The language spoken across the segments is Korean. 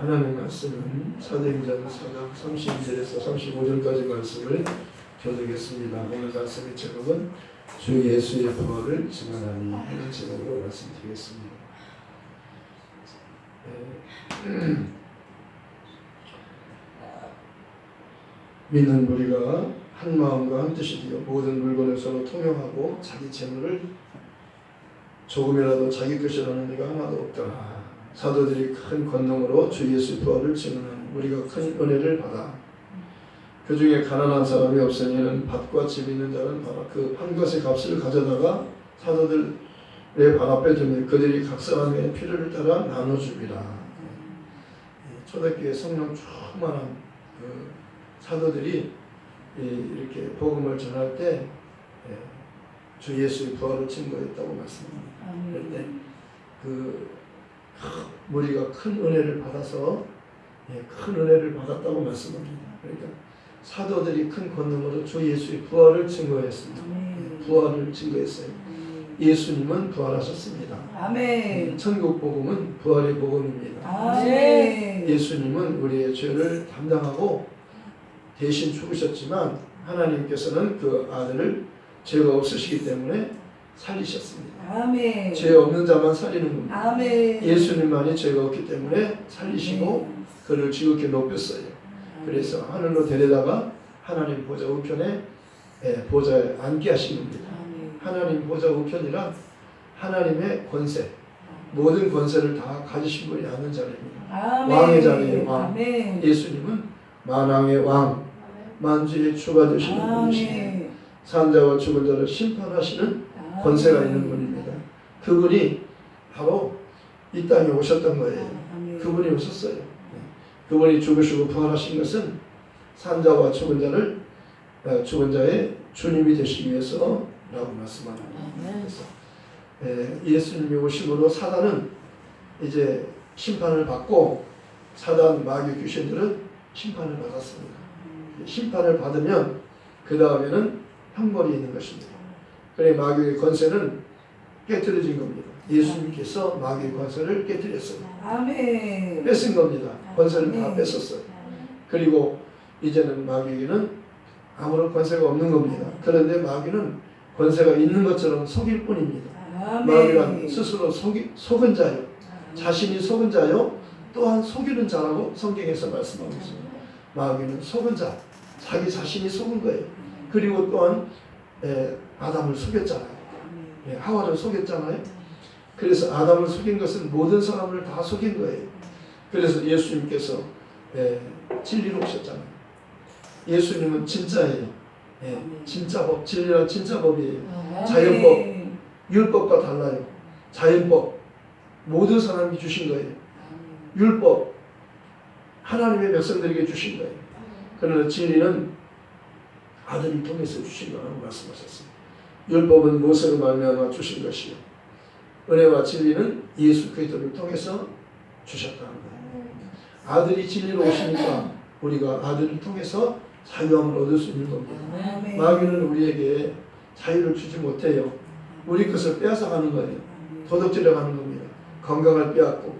하나님의 말씀은 사도행전 4장 32절에서 35절까지 말씀을 교독했습니다. 오늘 말씀의 제목은 주 예수의 부활을 증언하니 하는 제목으로 말씀드리겠습니다. 믿는 우리가 한 마음과 한 뜻이 되어 모든 물건을 서로 통용하고 자기 재물을 조금이라도 자기 것이라는 이가 하나도 없다. 사도들이 큰 권능으로 주 예수의 부활을 증언한 우리가 큰 은혜를 받아 그 중에 가난한 사람이 없으니 이는 밭과 집 있는 자는 바라 그 한 것의 값을 가져다가 사도들의 발 앞에 두니 그들이 각 사람의 필요를 따라 나눠줍니다. 초대교회 성령 충만한 그 사도들이 이렇게 복음을 전할 때 주 예수의 부활을 증거했다고 말씀합니다. 그런데 그 우리가 큰 은혜를 받아서 큰 은혜를 받았다고 말씀합니다. 그러니까 사도들이 큰 권능으로 주 예수의 부활을 증거했습니다. 부활을 증거했어요. 예수님은 부활하셨습니다. 아멘. 천국 복음은 부활의 복음입니다. 아멘. 예수님은 우리의 죄를 담당하고 대신 죽으셨지만 하나님께서는 그 아들을 죄가 없으시기 때문에 살리셨습니다. 아멘. 죄 없는 자만 살리는 겁니다. 아멘. 예수님만이 죄가 없기 때문에 살리시고 그를 지극히 높였어요. 그래서 하늘로 데려다가 하나님 보좌 우편에 보좌에 앉게 하신 겁니다. 하나님 보좌 우편이란 하나님의 권세, 모든 권세를 다 가지신 분이 앉는 자리입니다. 아멘. 왕의 자리에 왕. 아멘. 예수님은 만왕의 왕, 만주의 주가 되시는 분이시고 산자와 죽은 자를 심판하시는 권세가 있는 분입니다. 그분이 바로 이 땅에 오셨던 거예요. 그분이 오셨어요. 그분이 죽으시고 부활하신 것은 산자와 죽은 자의 주님이 되시기 위해서라고 말씀합니다. 그래서 예수님이 오심으로 사단은 이제 심판을 받고 사단 마귀 귀신들은 심판을 받았습니다. 심판을 받으면 그 다음에는 형벌이 있는 것입니다. 그래 마귀의 권세는 깨트려진 겁니다. 예수님께서 마귀의 권세를 깨트렸어요. 아멘. 뺏은 겁니다. 권세를 다 뺏었어요. 그리고 이제는 마귀에게는 아무런 권세가 없는 겁니다. 그런데 마귀는 권세가 있는 것처럼 속일 뿐입니다. 마귀는 스스로 속은 자요. 자신이 속은 자요. 또한 속이는 자라고 성경에서 말씀하고 있습니다. 마귀는 속은 자, 자기 자신이 속은 거예요. 그리고 또한 아담을 속였잖아요. 하와를 속였잖아요. 그래서 아담을 속인 것은 모든 사람을 다 속인 거예요. 그래서 예수님께서 진리로 오셨잖아요. 예수님은 진짜예요. 진짜 법, 진리란 진짜 법이에요. 자연법, 율법과 달라요. 자연법, 모든 사람이 주신 거예요. 율법, 하나님의 백성들에게 주신 거예요. 그러나 진리는 아들을 통해서 주신 거라고 말씀하셨습니다. 율법은 모세로 말미암아 주신 것이요 은혜와 진리는 예수 그리스도를 통해서 주셨다는 거예요. 아들이 진리로 오시니까 우리가 아들을 통해서 자유함을 얻을 수 있는 겁니다. 마귀는 우리에게 자유를 주지 못해요. 우리 것을 빼앗아가는 거예요. 도둑질해가는 겁니다. 건강을 빼앗고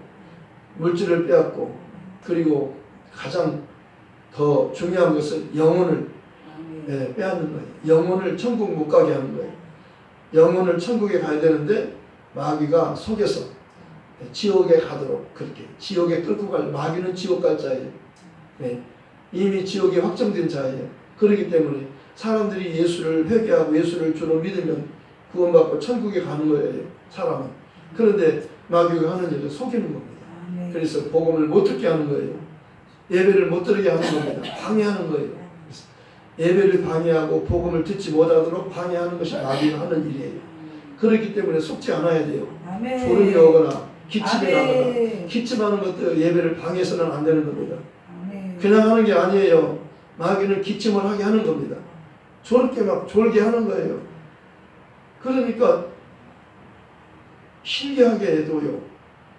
물질을 빼앗고 그리고 가장 더 중요한 것은 영혼을 빼앗는 거예요. 영혼을 천국 못 가게 하는 거예요. 영혼을 천국에 가야 되는데 마귀가 속여서 지옥에 가도록 그렇게 지옥에 끌고 갈 마귀는 지옥 갈 자예요. 이미 지옥이 확정된 자예요. 그렇기 때문에 사람들이 예수를 회개하고 예수를 주로 믿으면 구원받고 천국에 가는 거예요. 사람은. 그런데 마귀가 하는 일은 속이는 겁니다. 그래서 복음을 못 듣게 하는 거예요. 예배를 못 들게 하는 겁니다. 방해하는 거예요. 예배를 방해하고 복음을 듣지 못하도록 방해하는 것이 마귀가 하는 일이에요. 그렇기 때문에 속지 않아야 돼요. 졸음이 오거나 기침이 나거나 기침하는 것도 예배를 방해해서는 안 되는 겁니다. 그냥 하는 게 아니에요. 마귀는 기침을 하게 하는 겁니다. 저렇게 막 졸게 하는 거예요. 그러니까 신기하게 해도요.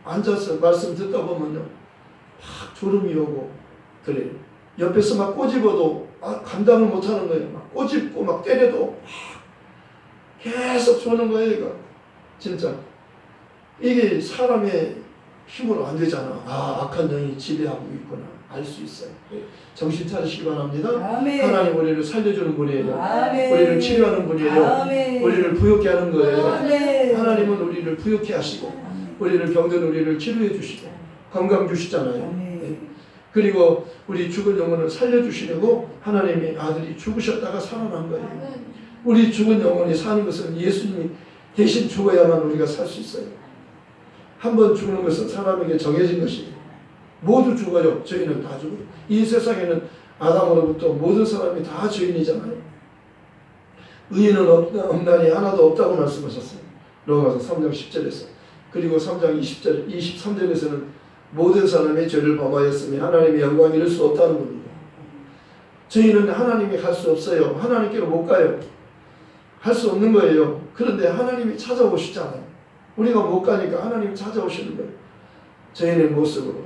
앉아서 말씀 듣다 보면요. 막 졸음이 오고 그래요. 옆에서 막 꼬집어도 감당을 못하는 거예요. 막 꼬집고 막 때려도 막 계속 조는 거예요. 이거 진짜 이게 사람의 힘으로 안 되잖아. 악한 영이 지배하고 있구나. 알 수 있어요. 정신 차리시기 바랍니다. 아멘. 하나님 우리를 살려주는 분이에요. 아멘. 우리를 치료하는 분이에요. 아멘. 우리를 부욕케 하는 거예요. 아멘. 하나님은 우리를 부욕케 하시고 우리를 병든 우리를 치료해 주시고 건강 주시잖아요. 아멘. 그리고 우리 죽은 영혼을 살려주시려고 하나님의 아들이 죽으셨다가 살아난 거예요. 우리 죽은 영혼이 사는 것은 예수님이 대신 죽어야만 우리가 살 수 있어요. 한 번 죽는 것은 사람에게 정해진 것이에요. 모두 죽어요. 저희는 다 죽어요. 이 세상에는 아담으로부터 모든 사람이 다 죄인이잖아요. 의인은 없나니 하나도 없다고 말씀하셨어요. 로마서 3장 10절에서. 그리고 3장 20절, 23절에서는 모든 사람이 죄를 범하였으니 하나님의 영광을 이룰 수 없다는 겁니다. 저희는 하나님이 갈 수 없어요. 하나님께로 못 가요. 할 수 없는 거예요. 그런데 하나님이 찾아오시잖아요. 우리가 못 가니까 하나님이 찾아오시는 거예요. 죄인의 모습으로.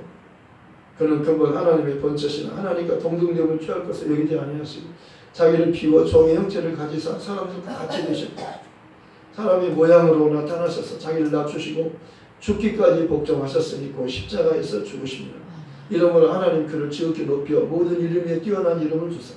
그는 근본 하나님의 본체시나 하나님과 동등됨을 취할 것을 여기지 아니하시고 자기를 비워 종의 형체를 가지사 사람들과 같이 되셨고 사람의 모양으로 나타나셔서 자기를 낮추시고 죽기까지 복종하셨으니 그 십자가에서 죽으십니다. 이러므로 하나님 그를 지극히 높여 모든 이름 위에 뛰어난 이름을 주사.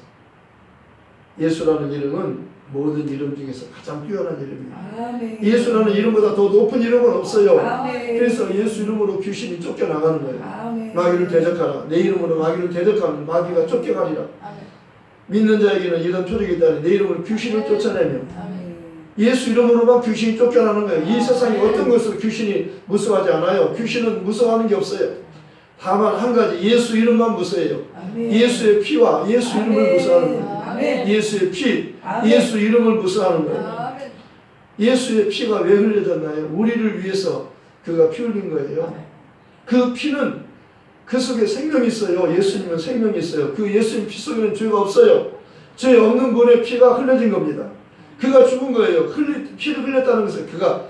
예수라는 이름은 모든 이름 중에서 가장 뛰어난 이름입니다. 아멘. 예수라는 이름보다 더 높은 이름은 없어요. 아멘. 그래서 예수 이름으로 귀신이 쫓겨나가는 거예요. 아멘. 마귀를 대적하라. 내 이름으로 마귀를 대적하면 마귀가 쫓겨가리라. 믿는 자에게는 이런 표적이 있다니 내 이름으로 귀신을 쫓아내며 예수 이름으로만 귀신이 쫓겨나는 거예요. 이 세상에 어떤 것을 귀신이 무서워하지 않아요. 귀신은 무서워하는 게 없어요. 다만 한 가지 예수 이름만 무서워해요. 아멘. 예수의 피와 예수 이름을 아멘. 무서워하는 거예요. 아멘. 예수의 피, 아멘. 예수 이름을 무서워하는 거예요. 예수의 피가 왜 흘려졌나요? 우리를 위해서 그가 피 흘린 거예요. 그 피는 그 속에 생명이 있어요. 예수님은 생명이 있어요. 그 예수님 피 속에는 죄가 없어요. 죄 없는 분의 피가 흘려진 겁니다. 그가 죽은 거예요. 피를 흘렸다는 것은 그가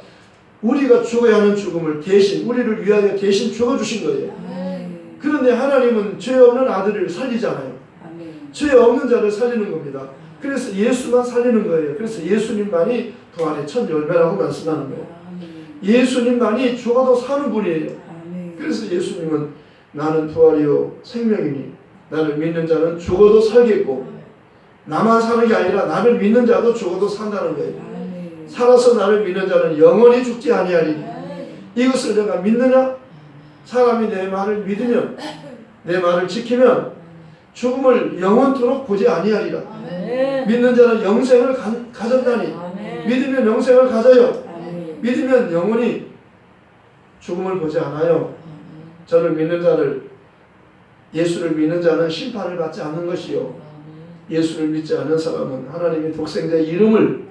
우리가 죽어야 하는 죽음을 대신 우리를 위하여 대신 죽어주신 거예요. 아멘. 그런데 하나님은 죄 없는 아들을 살리잖아요. 아멘. 죄 없는 자를 살리는 겁니다. 그래서 예수만 살리는 거예요. 그래서 예수님만이 부활의 첫 열매라고 말씀하는 거예요. 아멘. 예수님만이 죽어도 사는 분이에요. 아멘. 그래서 예수님은 나는 부활이요 생명이니 나를 믿는 자는 죽어도 살겠고 나만 사는 게 아니라 나를 믿는 자도 죽어도 산다는 거예요. 아멘. 살아서 나를 믿는 자는 영원히 죽지 아니하리니 이것을 내가 믿느냐? 사람이 내 말을 믿으면 내 말을 지키면 죽음을 영원토록 보지 아니하리라. 믿는 자는 영생을 가졌나니 믿으면 영생을 가져요. 아멘. 믿으면 영원히 죽음을 보지 않아요. 저를 믿는 자를 예수를 믿는 자는 심판을 받지 않는 것이요. 예수를 믿지 않는 사람은 하나님의 독생자의 이름을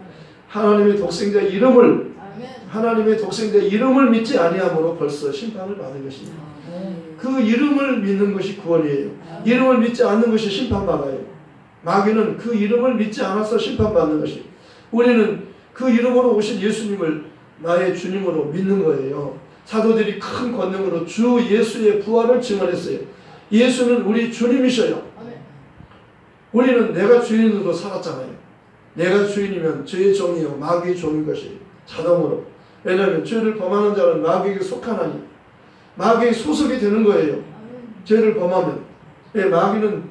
믿지 아니함으로 벌써 심판을 받은 것입니다. 그 이름을 믿는 것이 구원이에요. 이름을 믿지 않는 것이 심판받아요. 마귀는 그 이름을 믿지 않아서 심판받는 것이에요. 우리는 그 이름으로 오신 예수님을 나의 주님으로 믿는 거예요. 사도들이 큰 권능으로 주 예수의 부활을 증언했어요. 예수는 우리 주님이셔요. 우리는 내가 주인으로 살았잖아요. 내가 주인이면 죄의 종이요 마귀의 종인 것이에요. 자동으로. 왜냐하면 죄를 범하는 자는 마귀에게 속하나니 마귀의 소속이 되는 거예요. 죄를 범하면. 마귀는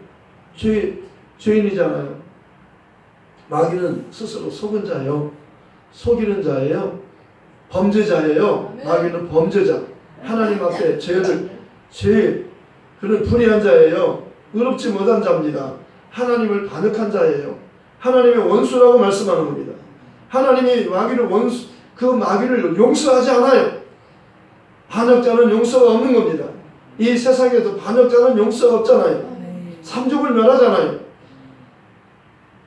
죄인이잖아요. 마귀는 스스로 속은 자예요. 속이는 자예요. 범죄자예요. 마귀는 범죄자. 하나님 앞에 그는 불의한 자예요. 의롭지 못한 자입니다. 하나님을 반역한 자예요. 하나님의 원수라고 말씀하는 겁니다. 하나님이 그 마귀를 용서하지 않아요. 반역자는 용서가 없는 겁니다. 이 세상에도 반역자는 용서가 없잖아요. 삼족을 멸하잖아요.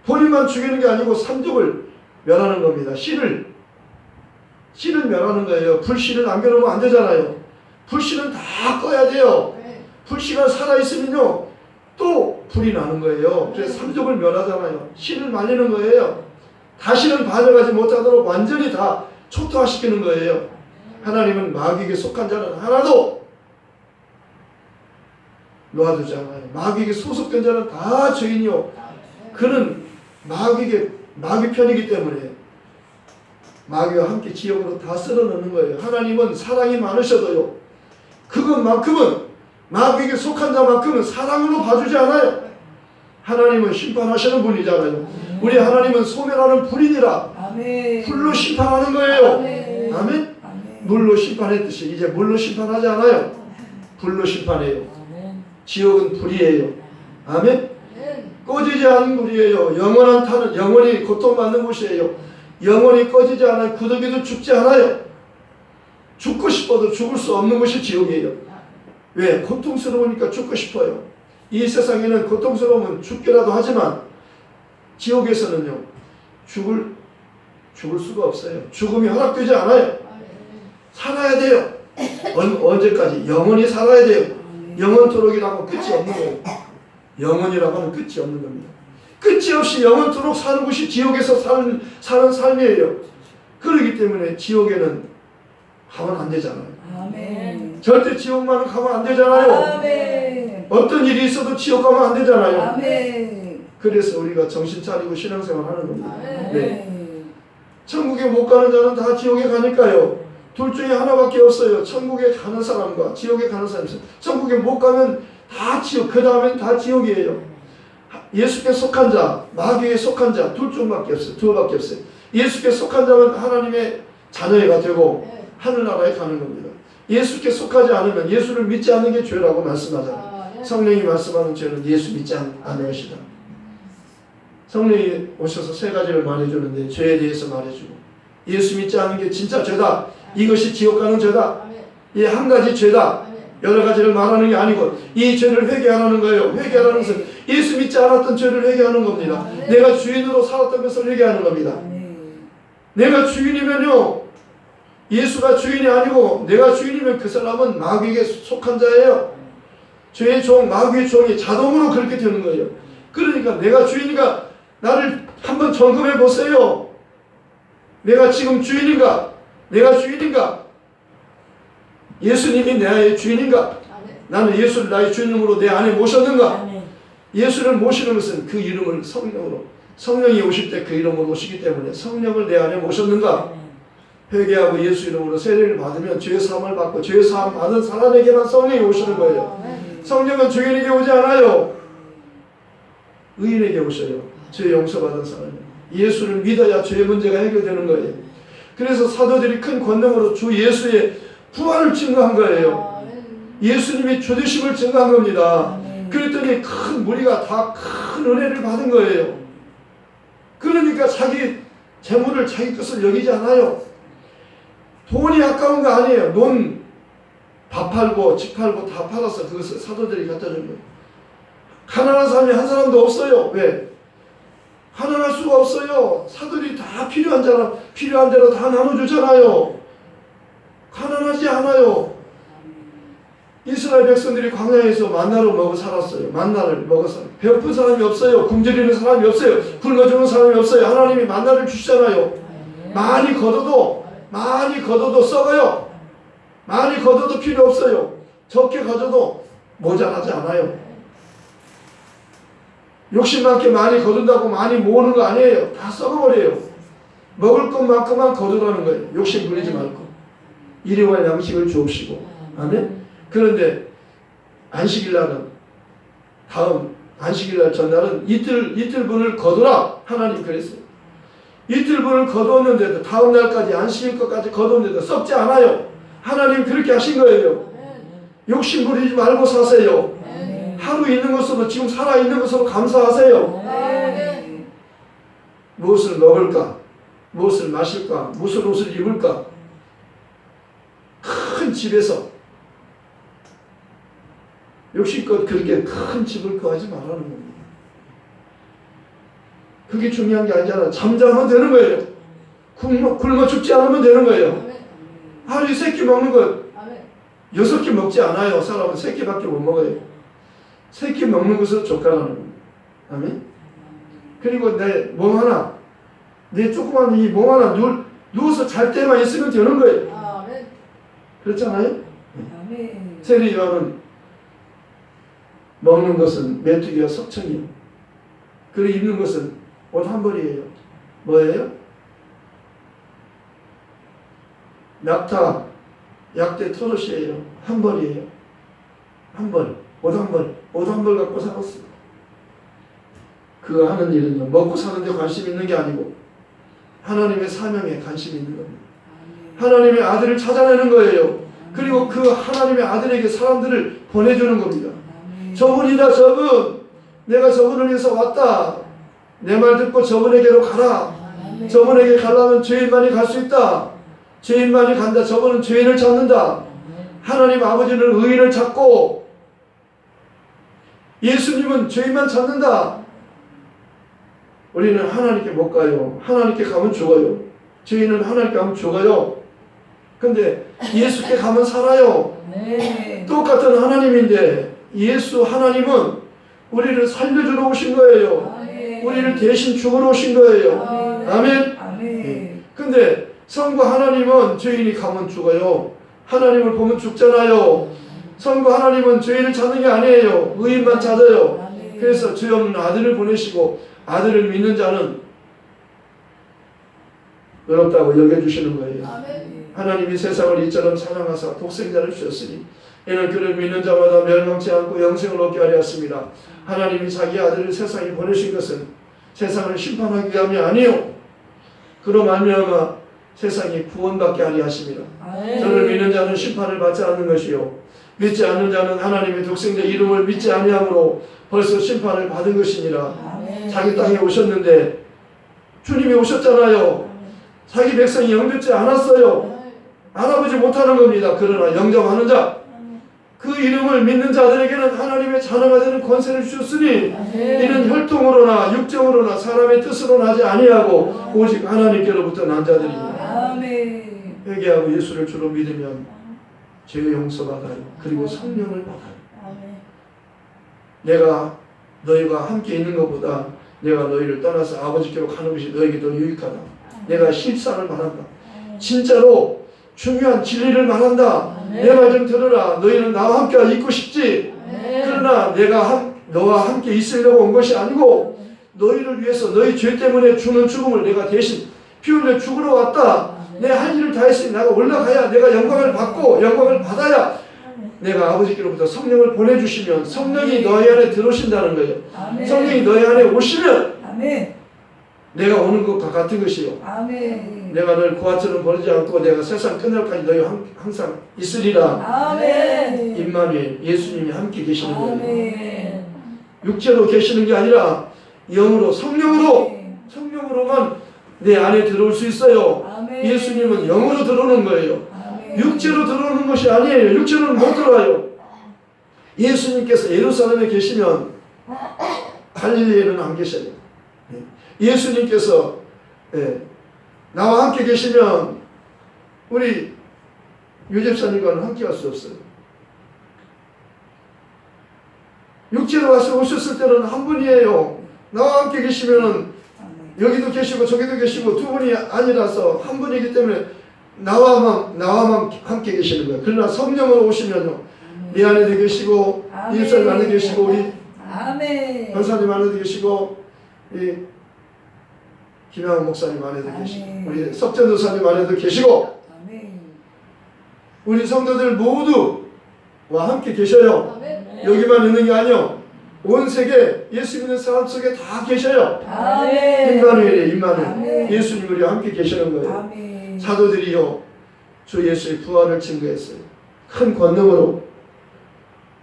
본인만 죽이는 게 아니고 삼족을 멸하는 겁니다. 씨를 멸하는 거예요. 불씨를 남겨놓으면 안 되잖아요. 불씨는 다 꺼야 돼요. 불씨가 살아있으면요 또 불이 나는 거예요. 그래서 삼족을 멸하잖아요. 씨를 말리는 거예요. 다시는 반역하지 못하도록 완전히 다 초토화시키는 거예요. 하나님은 마귀에게 속한 자는 하나도 놓아두지 않아요. 마귀에게 소속된 자는 다 죄인이요. 그는 마귀 편이기 때문에 마귀와 함께 지옥으로 다 쓸어넣는 거예요. 하나님은 사랑이 많으셔도요 그것만큼은 마귀에게 속한 자만큼은 사랑으로 봐주지 않아요. 하나님은 심판하시는 분이잖아요. 우리 하나님은 소멸하는 불이니라. 아멘. 불로 심판하는 거예요. 아멘. 아멘. 아멘. 물로 심판했듯이 이제 물로 심판하지 않아요. 불로 심판해요. 지옥은 불이에요. 아멘. 꺼지지 않은 불이에요. 영원한 타는 영원히 고통받는 곳이에요. 영원히 꺼지지 않아요. 구더기도 죽지 않아요. 죽고 싶어도 죽을 수 없는 곳이 지옥이에요. 왜? 고통스러우니까 죽고 싶어요. 이 세상에는 고통스러우면 죽기라도 하지만 지옥에서는요 죽을 수가 없어요. 죽음이 허락되지 않아요. 살아야 돼요. 언제까지? 영원히 살아야 돼요. 영원토록이라고 끝이 없는 거예요. 영원이라고 하는 끝이 없는 겁니다. 끝이 없이 영원토록 사는 곳이 지옥에서 사는 삶이에요. 그렇기 때문에 지옥에는 가면 안 되잖아요. 아멘. 절대 지옥만은 가면 안 되잖아요. 아멘. 어떤 일이 있어도 지옥 가면 안 되잖아요. 아멘. 그래서 우리가 정신 차리고 신앙생활 하는 겁니다. 네. 아멘. 천국에 못 가는 자는 다 지옥에 가니까요. 둘 중에 하나밖에 없어요. 천국에 가는 사람과 지옥에 가는 사람이 있어요. 천국에 못 가면 다 지옥, 그 다음엔 다 지옥이에요. 예수께 속한 자, 마귀에 속한 자, 둘 중밖에 없어요. 두어밖에 없어요. 예수께 속한 자는 하나님의 자녀가 되고 하늘나라에 가는 겁니다. 예수께 속하지 않으면 예수를 믿지 않는 게 죄라고 말씀하잖아요. 성령이 말씀하는 죄는 예수 믿지 않는 것이다. 성령이 오셔서 세 가지를 말해주는데 죄에 대해서 말해주고 예수 믿지 않는 게 진짜 죄다. 이것이 지옥 가는 죄다. 이 한 가지 죄다. 여러 가지를 말하는 게 아니고 이 죄를 회개하라는 거예요. 회개하라는 것은 예수 믿지 않았던 죄를 회개하는 겁니다. 내가 주인으로 살았던 것을 회개하는 겁니다. 내가 주인이면요 예수가 주인이 아니고 내가 주인이면 그 사람은 마귀에게 속한 자예요. 죄의 종, 마귀의 종이 자동으로 그렇게 되는 거예요. 그러니까 내가 주인인가 나를 한번 점검해 보세요. 내가 지금 주인인가? 내가 주인인가? 예수님이 내 주인인가? 나는 예수를 나의 주인으로 내 안에 모셨는가? 예수를 모시는 것은 그 이름을 성령으로 성령이 오실 때 그 이름으로 오시기 때문에 성령을 내 안에 모셨는가? 회개하고 예수 이름으로 세례를 받으면 죄 사함을 받고 죄 사함 받은 사람에게만 성령이 오시는 거예요. 성령은 죄인에게 오지 않아요. 의인에게 오셔요. 죄 용서받은 사람이. 예수를 믿어야 죄의 문제가 해결되는 거예요. 그래서 사도들이 큰 권능으로 주 예수의 부활을 증거한 거예요. 예수님이 주되심을 증거한 겁니다. 그랬더니 큰 무리가 다 큰 은혜를 받은 거예요. 그러니까 자기 재물을 자기 것을 여기지 않아요. 돈이 아까운 거 아니에요. 밥 팔고 집 팔고 다 팔아서 그것을 사도들이 갖다 준 거예요. 가난한 사람이 한 사람도 없어요. 왜? 가난할 수가 없어요. 사도들이 다 필요한 대로 다 나눠주잖아요. 가난하지 않아요. 이스라엘 백성들이 광야에서 만나를 먹어 살았어요. 만나를 먹어서 배고픈 사람이 없어요. 굶주리는 사람이 없어요. 굶어 죽는 사람이 없어요. 하나님이 만나를 주시잖아요. 많이 거둬도 썩어요. 많이 거둬도 필요 없어요. 적게 가져도 모자라지 않아요. 욕심 많게 많이 거둔다고 많이 모으는 거 아니에요. 다 썩어버려요. 먹을 것만큼만 거두라는 거예요. 욕심 부리지 말고. 일용할 양식을 주옵시고. 아멘. 그런데 안식일날은 안식일날 전날은 이틀분을 거두라. 하나님 그랬어요. 이틀분을 거두었는데도 다음 날까지 안식일 것까지 거두었는데도 썩지 않아요. 하나님 그렇게 하신 거예요. 욕심 부리지 말고 사세요. 하루 있는 것으로 지금 살아있는 것으로 감사하세요. 무엇을 먹을까? 무엇을 마실까? 무슨 옷을 입을까? 큰 집에서 욕심껏 그렇게 큰 집을 구하지 말라는 겁니다. 그게 중요한 게 아니잖아. 잠자면 되는 거예요. 굶어 죽지 않으면 되는 거예요. 하루에 3끼 먹는 것 6끼 먹지 않아요. 사람은 3끼밖에 못 먹어요. 3끼 먹는 것으로 족가라는 겁니다. 아멘. 그리고 내 조그만 이 몸 하나 누워서 잘 때만 있으면 되는 거예요. 그렇잖아요. 세례 요한은 먹는 것은 메뚜기와 석청이요. 그리고 입는 것은 옷 한 벌이에요. 뭐예요? 낙타, 약대 토롯이에요. 한 벌이에요. 한 벌, 옷 한 벌, 옷 한 벌 갖고 살았어요. 그가 하는 일은요, 먹고 사는 데 관심 있는 게 아니고 하나님의 사명에 관심이 있는 겁니다. 하나님의 아들을 찾아내는 거예요. 그리고 그 하나님의 아들에게 사람들을 보내주는 겁니다. 저분이다, 저분. 내가 저분을 위해서 왔다. 내 말 듣고 저분에게로 가라. 저분에게 가려면 죄인만이 갈 수 있다. 죄인만이 간다. 저분은 죄인을 찾는다. 하나님 아버지는 의인을 찾고 예수님은 죄인만 찾는다. 우리는 하나님께 못 가요. 하나님께 가면 죽어요. 죄인은 하나님께 가면 죽어요. 근데 예수께 가면 살아요. 네. 똑같은 하나님인데 예수 하나님은 우리를 살려주러 오신 거예요. 아멘. 우리를 대신 죽으러 오신 거예요. 아멘. 아멘. 근데 성부 하나님은 죄인이 가면 죽어요. 하나님을 보면 죽잖아요. 성부 하나님은 죄인을 찾는 게 아니에요. 의인만 찾아요. 아멘. 그래서 죄 없는 아들을 보내시고 아들을 믿는 자는 의롭다고 여겨주시는 거예요. 하나님이 세상을 이처럼 사랑하사 독생자를 주셨으니 이는 그를 믿는 자마다 멸망치 않고 영생을 얻게 하려 하였습니다. 하나님이 자기 아들을 세상에 보내신 것은 세상을 심판하기 위함이 아니요 그로 말미암아 세상이 구원받게 하려 하십니다. 저를 믿는 자는 심판을 받지 않는 것이요 믿지 않는 자는 하나님의 독생자 이름을 믿지 아니함으로 벌써 심판을 받은 것이니라. 자기 땅에 오셨는데 주님이 오셨잖아요. 자기 백성이 영접지 않았어요. 알아보지 못하는 겁니다. 그러나 영접하는 자, 그 이름을 믿는 자들에게는 하나님의 자녀가 되는 권세를 주셨으니 이는 혈통으로나 육정으로나 사람의 뜻으로 나지 아니하고 오직 하나님께로부터 난 자들이니라. 회개하고 예수를 주로 믿으면 죄 용서받아요. 그리고 성령을 받아요. 내가 너희가 함께 있는 것보다 내가 너희를 떠나서 아버지께로 가는 것이 너에게 더 유익하다. 내가 실상을 말한다. 진짜로 중요한 진리를 말한다. 내 말 좀 들어라. 너희는 나와 함께 있고 싶지. 그러나 내가 너와 함께 있으려고 온 것이 아니고 너희를 위해서 너희 죄 때문에 주는 죽음을 내가 대신 피 흘려 죽으러 왔다. 내 할 일을 다 했으니 내가 올라가야 내가 영광을 받고 영광을 받아야 내가 아버지께로부터 성령을 보내주시면 성령이 너희 안에 들어오신다는 거예요. 성령이 너희 안에 오시면 내가 오는 것과 같은 것이요. 내가 널 고아처럼 버리지 않고 내가 세상 끝날까지 너희 항상 있으리라. 임마누엘 예수님이 함께 계시는 거예요. 육체로 계시는 게 아니라 영으로 성령으로만 내 안에 들어올 수 있어요. 예수님은 영으로 들어오는 거예요. 육체로 들어오는 것이 아니에요. 육체로는 못 들어와요. 예수님께서 예루살렘에 계시면 갈릴리에는 안 계셔요. 예수님께서 나와 함께 계시면 우리 유집사님과는 함께 할 수 없어요. 육체로 와서 오셨을 때는 한 분이에요. 나와 함께 계시면은 여기도 계시고 저기도 계시고 두 분이 아니라서 한 분이기 때문에 나와만 함께 계시는 거예요. 그러나 성령으로 오시면요, 네 안에도 계시고 이웃사님 안에도 계시고 우리 권사님 안에도 계시고 이 김양훈 목사님 안에도 계시고 우리 석전도사님 안에도 계시고 우리 성도들 모두와 함께 계셔요. 여기만 있는 게 아니요, 온 세계 예수 믿는 사람 속에 다 계셔요. 임마누엘이에요. 임마누엘. 예수님 우리와 함께 계시는 거예요. 사도들이요 주 예수의 부활을 증거했어요. 큰 권능으로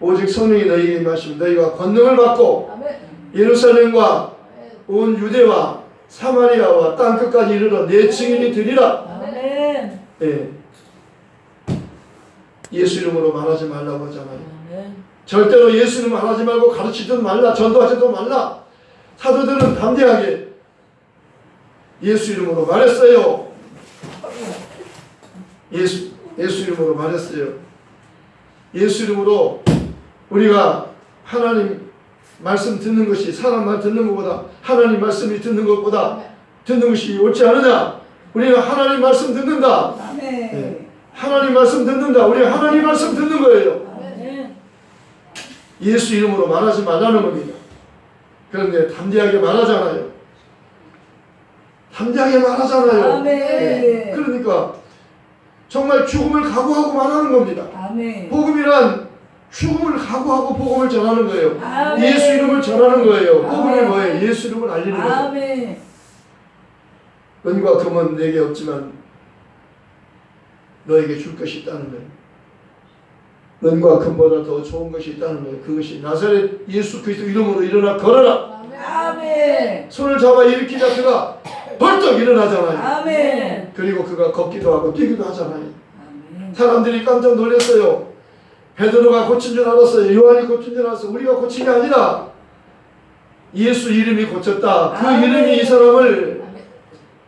오직 성령이 너희에게 임하시면 너희가 권능을 받고 예루살렘과 온 유대와 사마리아와 땅끝까지 이르러 내 증인이 되리라. 네. 예수 이름으로 말하지 말라고 하잖아요. 절대로 예수 이름 말하지 말고 가르치지도 말라, 전도하지도 말라. 사도들은 담대하게 예수 이름으로 말했어요. 예수 이름으로 말했어요. 예수 이름으로 우리가 하나님 말씀 듣는 것이 사람 말 듣는 것보다 하나님 말씀이 듣는 것보다 듣는 것이 옳지 않느냐? 우리는 하나님 말씀 듣는다. 네. 하나님 말씀 듣는다. 우리 하나님 말씀 듣는 거예요. 예수 이름으로 말하지 말라는 겁니다. 그런데 담대하게 말하잖아요. 담대하게 말하잖아요. 네. 그러니까 정말 죽음을 각오하고 말하는 겁니다. 아멘. 복음이란 죽음을 각오하고 복음을 전하는 거예요. 아멘. 예수 이름을 전하는 거예요. 복음이 아멘. 뭐예요? 예수 이름을 알리는 거예요. 아멘. 은과 금은 내게 없지만 너에게 줄 것이 있다는 거예요. 은과 금보다 더 좋은 것이 있다는 거예요. 그것이 나사렛 예수 그리스도 이름으로 일어나 걸어라. 아멘. 손을 잡아 일으키자 그가 벌떡 일어나잖아요. 아멘. 그리고 그가 걷기도 하고 뛰기도 하잖아요. 아멘. 사람들이 깜짝 놀랐어요. 베드로가 고친 줄 알았어요. 요한이 고친 줄 알았어요. 우리가 고친 게 아니라 예수 이름이 고쳤다. 그 아멘. 이름이 이 사람을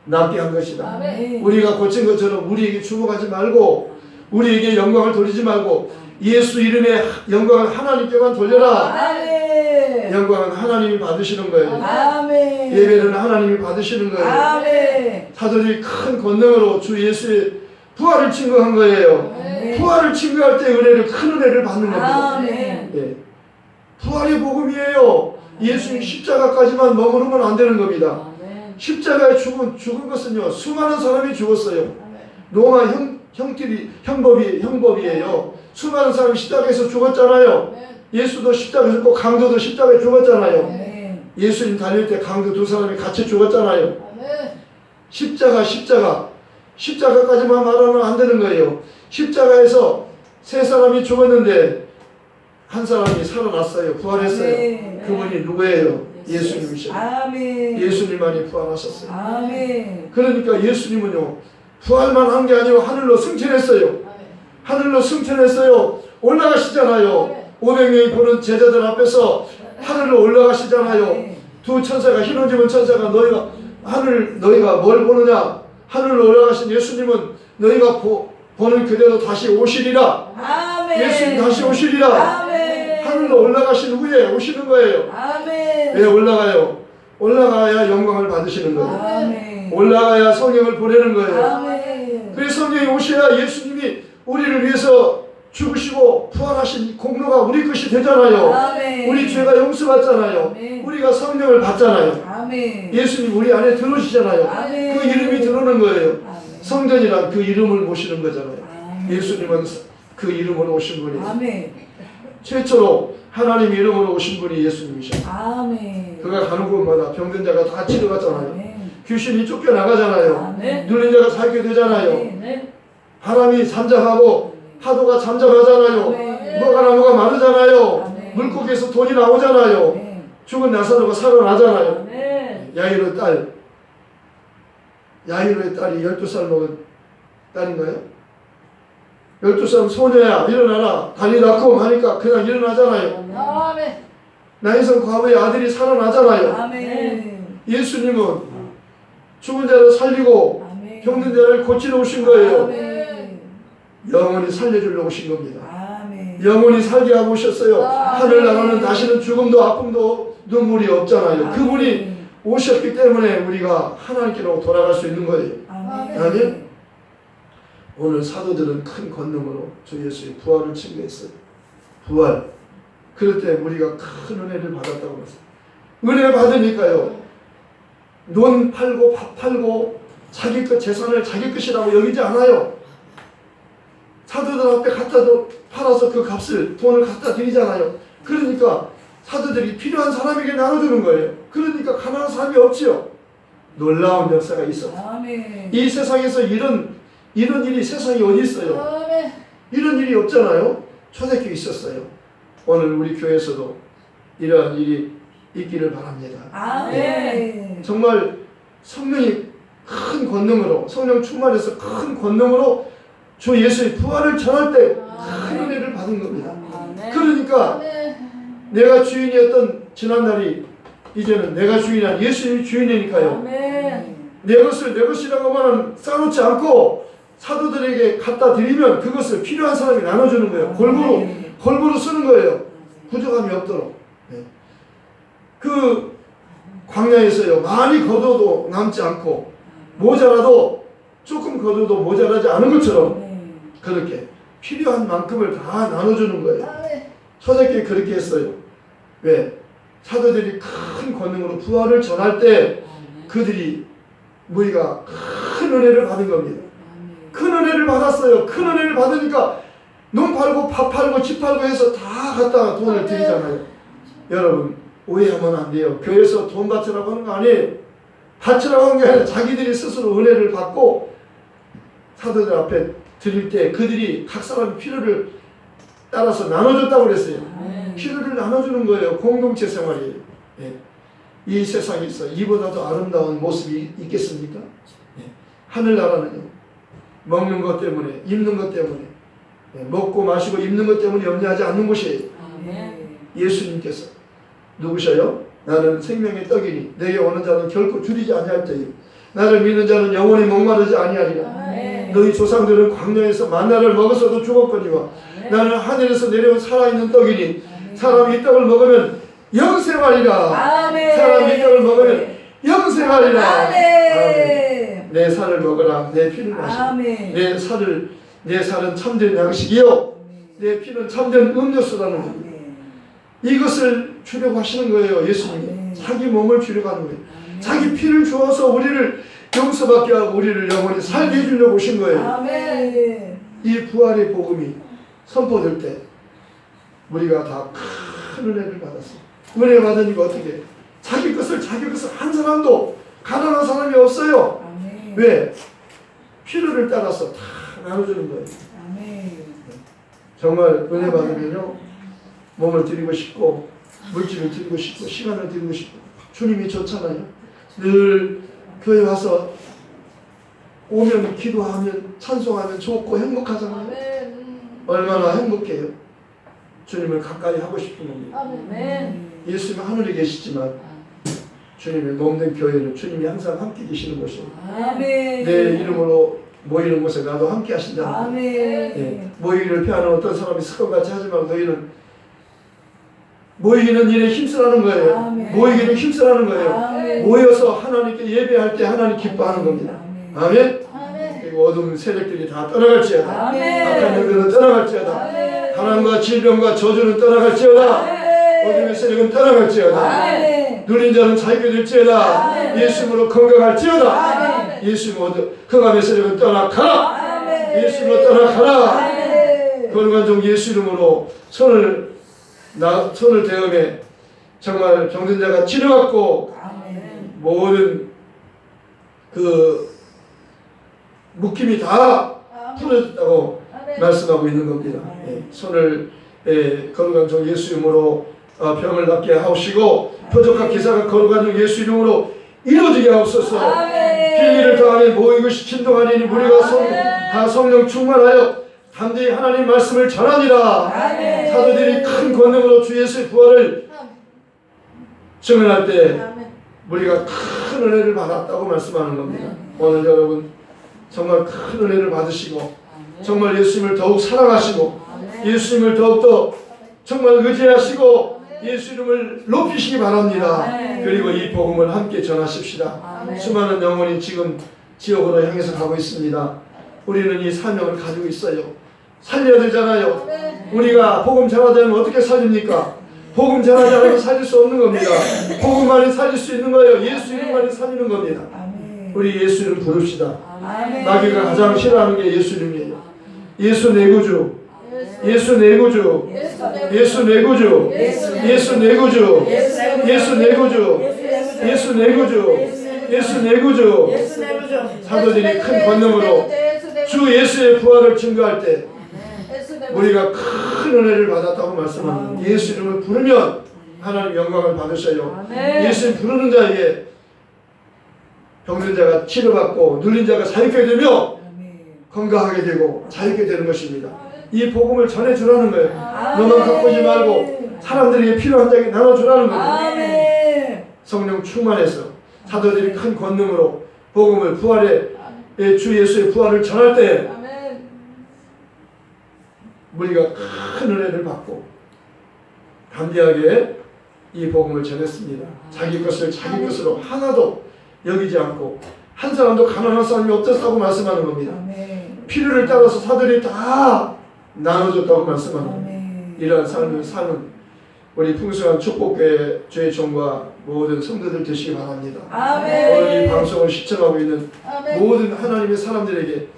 낫게 한 것이다. 아멘. 우리가 고친 것처럼 우리에게 주목하지 말고 우리에게 영광을 돌리지 말고 예수 이름의 영광을 하나님께만 돌려라. 아멘. 영광은 하나님이 받으시는 거예요. 아멘. 예배는 하나님이 받으시는 거예요. 아멘. 사도들이 큰 권능으로 주 예수의 부활을 증거한 거예요. 아멘. 부활을 증거할 때 은혜를 큰 은혜를 받는 겁니다. 아멘. 예. 부활의 복음이에요. 예수님 십자가까지만 머무르면 안 되는 겁니다. 십자가에 죽은 것은요 수많은 사람이 죽었어요. 로마 형법이에요. 수많은 사람이 십자가에서 죽었잖아요. 예수도 십자가에 죽고 강도도 십자가에 죽었잖아요. 아멘. 예수님 달릴 때 강도 두 사람이 같이 죽었잖아요. 십자가까지만 말하면 안 되는 거예요. 십자가에서 세 사람이 죽었는데 한 사람이 살아났어요. 부활했어요. 아멘. 그분이 누구예요? 예수님이시죠. 아멘. 예수님만이 부활하셨어요. 아멘. 그러니까 예수님은요 부활만 한 게 아니고 하늘로 승천했어요. 하늘로 승천했어요. 올라가시잖아요. 500명이 보는 제자들 앞에서 하늘로 올라가시잖아요. 두 천사가 흰 옷 입은 천사가 너희가 뭘 보느냐? 하늘로 올라가신 예수님은 너희가 보는 그대로 다시 오시리라. 아멘. 예수님 다시 오시리라. 아멘. 하늘로 올라가신 후에 오시는 거예요. 아멘. 왜 올라가요? 올라가야 영광을 받으시는 거예요. 아멘. 올라가야 성령을 보내는 거예요. 아멘. 그래서 성령이 오셔야 예수님이 우리를 위해서 죽으시고 부활하신 공로가 우리 것이 되잖아요. 아멘. 우리 죄가 용서받잖아요. 아멘. 우리가 성령을 받잖아요. 아멘. 예수님 우리 안에 들어오시잖아요. 아멘. 그 이름이 들어오는 거예요. 아멘. 성전이란 그 이름을 모시는 거잖아요. 아멘. 예수님은 그 이름으로 오신 분이에요. 아멘. 최초로 하나님 이름으로 오신 분이 예수님이셔요. 아멘. 그가 가는 곳마다 병든 자가 다 치료받잖아요. 아멘. 귀신이 쫓겨나가잖아요. 아멘. 눌린 자가 살게 되잖아요. 아멘. 바람이 잠잠하고 파도가 잠잠하잖아요. 아멘. 뭐가 마르잖아요. 아멘. 물고기에서 돈이 나오잖아요. 아멘. 죽은 나사로가 살아나잖아요. 아멘. 야이로의 딸이 12살 먹은 딸인가요? 12살 소녀야 일어나라 다리 낳고 하니까 그냥 일어나잖아요. 아멘. 나인성 과부의 아들이 살아나잖아요. 아멘. 예수님은 죽은 자를 살리고 아멘. 병든 자를 고치러 오신 거예요. 아멘. 영원히 살려주려고 오신 겁니다. 아멘. 영원히 살게 하고 오셨어요. 아멘. 하늘나라는 다시는 죽음도 아픔도 눈물이 없잖아요. 아멘. 그분이 오셨기 때문에 우리가 하나님께로 돌아갈 수 있는 거예요. 아멘. 아멘. 오늘 사도들은 큰 권능으로 주 예수의 부활을 증거했어요. 부활. 그럴 때 우리가 큰 은혜를 받았다고 했어요. 은혜 받으니까요. 논 팔고 밥 팔고 자기 것 재산을 자기 것이라고 여기지 않아요. 사도들 앞에 팔아서 그 값을 돈을 갖다 드리잖아요. 그러니까 사도들이 필요한 사람에게 나눠주는 거예요. 그러니까 가난한 사람이 없지요. 놀라운 역사가 있었어요. 아멘. 이 세상에서 이런 일이 세상에 어디 있어요? 아멘. 이런 일이 없잖아요. 초대교회 있었어요. 오늘 우리 교회에서도 이러한 일이 있기를 바랍니다. 아멘. 정말 성령이 큰 권능으로 성령 충만해서 큰 권능으로 주 예수의 부활을 전할 때 큰 은혜를 받은 겁니다. 그러니까 내가 주인이었던 지난날이 이제는 내가 주인이 아니라 예수님이 주인이니까요. 아멘. 내 것을 내 것이라고만 쌓아놓지 않고 사도들에게 갖다 드리면 그것을 필요한 사람이 나눠주는 거예요. 골고루 쓰는 거예요. 부족함이 없도록. 네. 그 광야에서요 많이 거둬도 남지 않고 모자라도 조금 거둬도 모자라지 않은 것처럼 그렇게 필요한 만큼을 다 나눠주는 거예요. 초대교회 그렇게 했어요. 왜? 사도들이 큰 권능으로 부활을 전할 때 그들이 우리가 큰 은혜를 받은 겁니다. 큰 은혜를 받았어요. 큰 은혜를 받으니까 눈 팔고 밥 팔고 집 팔고 해서 다 갖다가 돈을 드리잖아요. 여러분 오해하면 안 돼요. 교회에서 돈 바치라고 하는 거 아니에요. 바치라고 하는 게 아니라 자기들이 스스로 은혜를 받고 사도들 앞에 드릴 때 그들이 각 사람의 필요를 따라서 나눠줬다고 그랬어요. 필요를 나눠주는 거예요. 공동체 생활이에요. 예. 이 세상에서 이보다도 아름다운 모습이 있겠습니까? 예. 하늘나라는요. 먹는 것 때문에 입는 것 때문에 예. 먹고 마시고 입는 것 때문에 염려하지 않는 곳이에요. 예수님께서 누구셔요? 나는 생명의 떡이니 내게 오는 자는 결코 줄이지 아니할 터이요 나를 믿는 자는 영원히 목마르지 아니하리라. 너희 조상들은 광야에서 만나를 먹었어도 죽었거니와 나는 하늘에서 내려온 살아있는 떡이니 사람이 이 떡을 먹으면 영생하리라. 사람이 이 떡을 먹으면 영생하리라. 아멘. 내 살을 먹으라. 내 피를 마시라. 내 살은 참된 양식이요 내 피는 참된 음료수라는 겁니다. 이것을 주려고 하시는 거예요. 예수님이 자기 몸을 주려고 하는 거예요. 자기 피를 주어서 우리를 용서받게 하고 우리를 영원히 살게 해주려고 오신 거예요. 이 부활의 복음이 선포될 때 우리가 다 큰 은혜를 받았어요. 은혜 받으니까 어떻게 자기 것을 한 사람도 가난한 사람이 없어요. 왜? 필요를 따라서 다 나눠주는 거예요. 정말 은혜 받으면요 몸을 드리고 싶고 물질을 드리고 싶고 시간을 드리고 싶고 주님이 좋잖아요. 늘 교회 와서 오면 기도하면 찬송하면 좋고 행복하잖아요. 얼마나 행복해요. 주님을 가까이 하고 싶은 겁니다. 예수님은 하늘에 계시지만 주님의 몸된 교회는 주님이 항상 함께 계시는 곳이에요. 내 이름으로 모이는 곳에 나도 함께 하신다는 거예요. 예, 모이기를 피하는 어떤 사람이 습관같이 하지 말고 너희는 모이기는 일에 힘쓰라는 거예요. 모이기는 힘쓰라는 거예요. 모여서 하나님께 예배할 때 하나님 기뻐하는 겁니다. 아멘. 그리고 어두운 세력들이 다 떠나갈지어다. 악한 영들은 떠나갈지어다. 가난과 질병과 저주는 떠나갈지어다. 어둠의 세력은 떠나갈지어다. 눌린 자는 자유게 될지어다. 예수님으로 건강할지어다. 예수님으로 흑암의 세력은 떠나가라. 예수님으로 떠나가라. 걸관종 예수 이름으로 손을 대음해 정말 병든자가 치료받고 모든 그 묶임이 다 풀어졌다고 말씀하고 있는 겁니다. 예, 손을 거룩한 종 예수 이름으로 병을 낫게 하시고 표적과 기사가 거룩한 종 예수 이름으로 이루어지게 하옵소서. 필기를 더하니 모이고 진동하니 우리가 다 성령 충만하여 담대히 하나님 말씀을 전하니라. 사도들이 큰 권능으로 주 예수의 부활을 증언할 때 우리가 큰 은혜를 받았다고 말씀하는 겁니다. 오늘 여러분 정말 큰 은혜를 받으시고 정말 예수님을 더욱 사랑하시고 예수님을 더욱더 정말 의지하시고 예수 이름을 높이시기 바랍니다. 그리고 이 복음을 함께 전하십시다. 수많은 영혼이 지금 지옥으로 향해서 가고 있습니다. 우리는 이 사명을 가지고 있어요. 살려야 되잖아요. 우리가 복음 전하지 않으면 어떻게 살립니까? 복음 전하지 않으면 살릴 수 없는 겁니다. 복음만이 살릴 수 있는 거예요. 예수 이름만이 살리는 겁니다. 우리 예수 이름 부릅시다. 마귀가 가장 싫어하는 게 예수 이름이에요. 예수 내 구주, 예수 내 구주, 예수 내 구주, 예수 내 구주, 예수 내 구주, 예수 내 구주, 예수 내 구주. 사도들이 큰 권능으로 주 예수의 부활을 증거할 때 우리가 큰 은혜를 받았다고 말씀합니다. 예수 이름을 부르면 하나님 영광을 받으셔요. 예수 부르는 자에게 병든 자가 치료받고 눌린 자가 자유케 되며 건강하게 되고 자유케 되는 것입니다. 이 복음을 전해주라는 거예요. 너만 갖고 오지 말고 사람들에게 필요한 자에게 나눠주라는 거예요. 성령 충만해서 사도들이 큰 권능으로 복음을 부활의 주 예수의 부활을 전할 때 우리가 큰 은혜를 받고 담대하게 이 복음을 전했습니다. 자기 것을 자기 것으로 하나도 여기지 않고 한 사람도 가난한 사람이 없었다고 말씀하는 겁니다. 필요를 따라서 사들이 다 나눠줬다고 말씀하는 겁니다. 이러한 삶을 사는 우리 풍성한 축복교회 주의 종과 모든 성도들 되시기 바랍니다. 오늘 이 방송을 시청하고 있는 모든 하나님의 사람들에게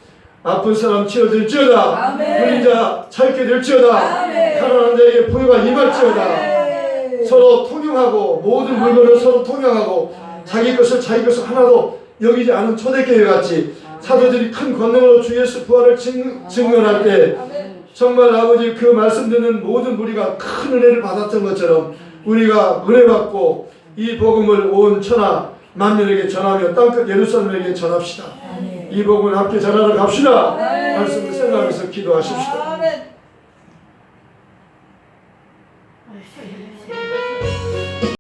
아픈 사람 치료될지어다. 아멘. 불린 자 찾게 될지어다. 아멘. 가난한 자에게 부유가 임할지어다. 아멘. 서로 통용하고 모든 물건을 서로 통용하고 자기 것을 하나도 여기지 않은 초대교회 같이 사도들이 큰 권능으로 주 예수 부활을 증언할 때 정말 아버지 그 말씀 듣는 모든 무리가 큰 은혜를 받았던 것처럼 우리가 은혜 받고 이 복음을 온 천하 만민에게 전하며 땅끝 예루살렘에게 전합시다. 이 복음을 함께 전하러 갑시다. 말씀을 생각하면서 기도하십시다.